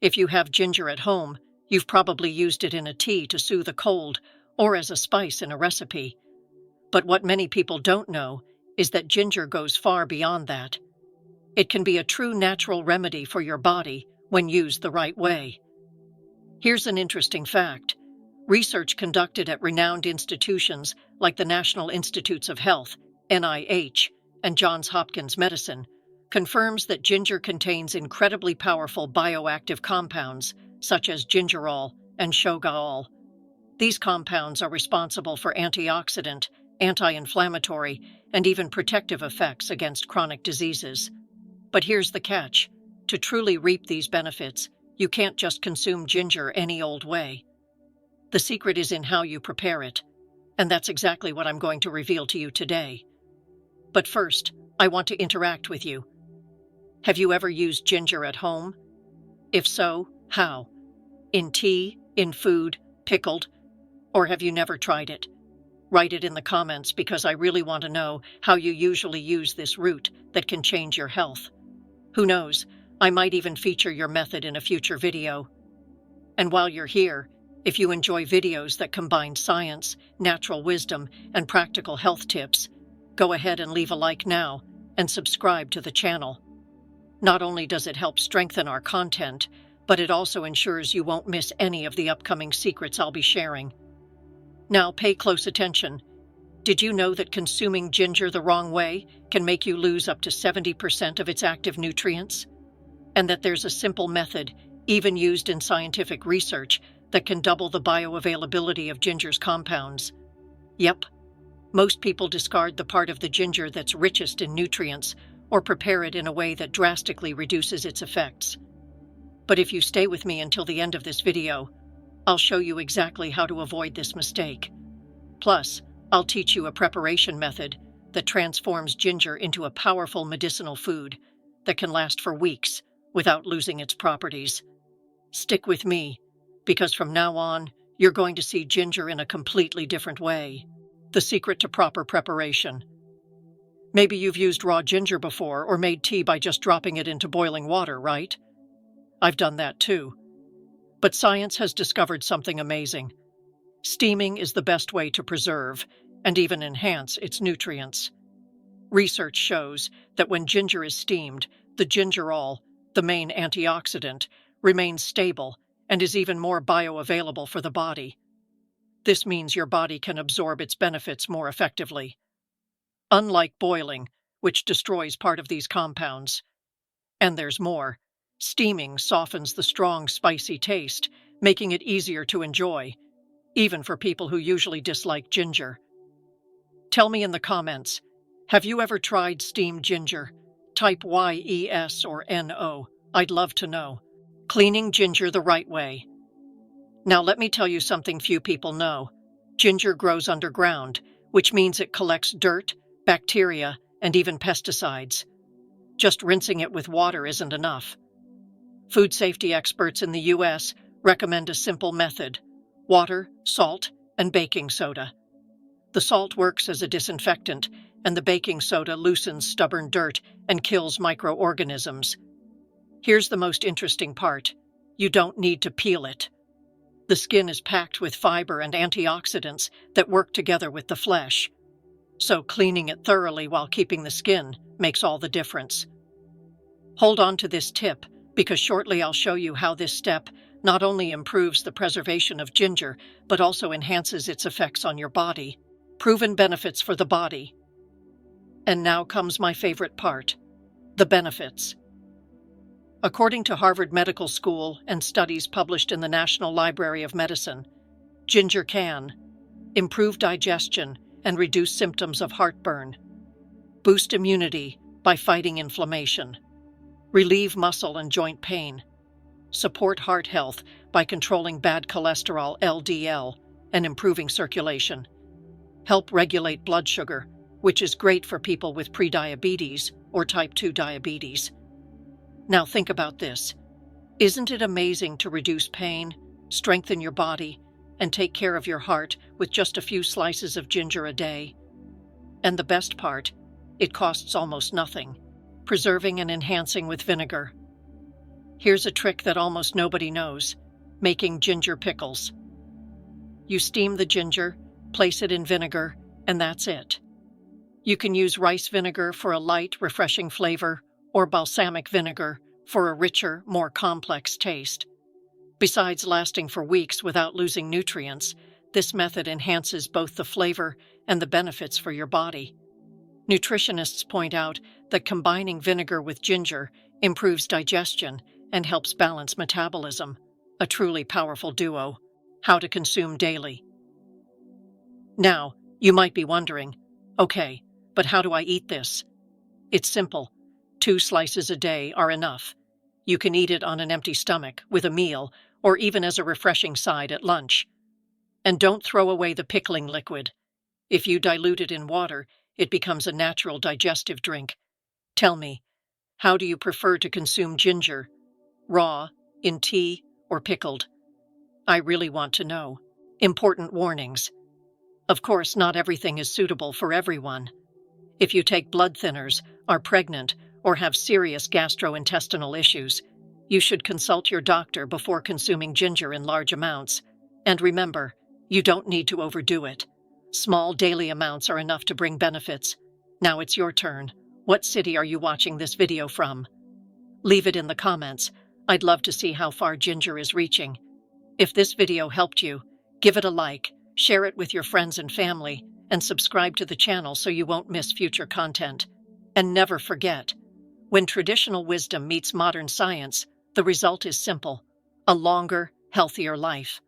If you have ginger at home, you've probably used it in a tea to soothe a cold or as a spice in a recipe. But what many people don't know is that ginger goes far beyond that. It can be a true natural remedy for your body when used the right way. Here's an interesting fact. Research conducted at renowned institutions like the National Institutes of Health, NIH, and Johns Hopkins Medicine confirms that ginger contains incredibly powerful bioactive compounds such as gingerol and shogaol. These compounds are responsible for antioxidant, anti-inflammatory, and even protective effects against chronic diseases. But here's the catch. To truly reap these benefits, you can't just consume ginger any old way. The secret is in how you prepare it, and that's exactly what I'm going to reveal to you today. But first, I want to interact with you. Have you ever used ginger at home? If so, how? In tea, in food, pickled, or have you never tried it? Write it in the comments because I really want to know how you usually use this root that can change your health. Who knows, I might even feature your method in a future video. And while you're here, if you enjoy videos that combine science, natural wisdom, and practical health tips, go ahead and leave a like now and subscribe to the channel. Not only does it help strengthen our content, but it also ensures you won't miss any of the upcoming secrets I'll be sharing. Now pay close attention. Did you know that consuming ginger the wrong way can make you lose up to 70% of its active nutrients? And that there's a simple method, even used in scientific research, that can double the bioavailability of ginger's compounds? Yep. Most people discard the part of the ginger that's richest in nutrients or prepare it in a way that drastically reduces its effects. But if you stay with me until the end of this video, I'll show you exactly how to avoid this mistake. Plus, I'll teach you a preparation method that transforms ginger into a powerful medicinal food that can last for weeks without losing its properties. Stick with me, because from now on, you're going to see ginger in a completely different way. The secret to proper preparation. Maybe you've used raw ginger before or made tea by just dropping it into boiling water, right? I've done that too. But science has discovered something amazing. Steaming is the best way to preserve and even enhance its nutrients. Research shows that when ginger is steamed, the gingerol, the main antioxidant, remains stable and is even more bioavailable for the body. This means your body can absorb its benefits more effectively. Unlike boiling, which destroys part of these compounds. And there's more. Steaming softens the strong, spicy taste, making it easier to enjoy, even for people who usually dislike ginger. Tell me in the comments, have you ever tried steamed ginger? Type YES or NO. I'd love to know. Cleaning ginger the right way. Now let me tell you something few people know. Ginger grows underground, which means it collects dirt, bacteria, and even pesticides. Just rinsing it with water isn't enough. Food safety experts in the US recommend a simple method: water, salt, and baking soda. The salt works as a disinfectant, and the baking soda loosens stubborn dirt and kills microorganisms. Here's the most interesting part. You don't need to peel it. The skin is packed with fiber and antioxidants that work together with the flesh. So cleaning it thoroughly while keeping the skin makes all the difference. Hold on to this tip, because shortly I'll show you how this step not only improves the preservation of ginger, but also enhances its effects on your body. Proven benefits for the body. And now comes my favorite part, the benefits. According to Harvard Medical School and studies published in the National Library of Medicine, ginger can improve digestion and reduce symptoms of heartburn, boost immunity by fighting inflammation, relieve muscle and joint pain, support heart health by controlling bad cholesterol LDL and improving circulation, help regulate blood sugar, which is great for people with prediabetes or type 2 diabetes. Now think about this. Isn't it amazing to reduce pain, strengthen your body, and take care of your heart with just a few slices of ginger a day? And the best part, it costs almost nothing, preserving and enhancing with vinegar. Here's a trick that almost nobody knows: making ginger pickles. You steam the ginger, place it in vinegar, and that's it. You can use rice vinegar for a light, refreshing flavor, or balsamic vinegar for a richer, more complex taste. Besides lasting for weeks without losing nutrients, this method enhances both the flavor and the benefits for your body. Nutritionists point out that combining vinegar with ginger improves digestion and helps balance metabolism, a truly powerful duo. How to consume daily. Now, you might be wondering, okay, but how do I eat this? It's simple. 2 slices a day are enough. You can eat it on an empty stomach, with a meal, or even as a refreshing side at lunch. And don't throw away the pickling liquid. If you dilute it in water, it becomes a natural digestive drink. Tell me, how do you prefer to consume ginger? Raw, in tea, or pickled? I really want to know. Important warnings. Of course, not everything is suitable for everyone. If you take blood thinners, are pregnant, or have serious gastrointestinal issues, you should consult your doctor before consuming ginger in large amounts. And remember, you don't need to overdo it. Small daily amounts are enough to bring benefits. Now it's your turn. What city are you watching this video from? Leave it in the comments. I'd love to see how far ginger is reaching. If this video helped you, give it a like, share it with your friends and family, and subscribe to the channel so you won't miss future content. And never forget, when traditional wisdom meets modern science, the result is simple: a longer, healthier life.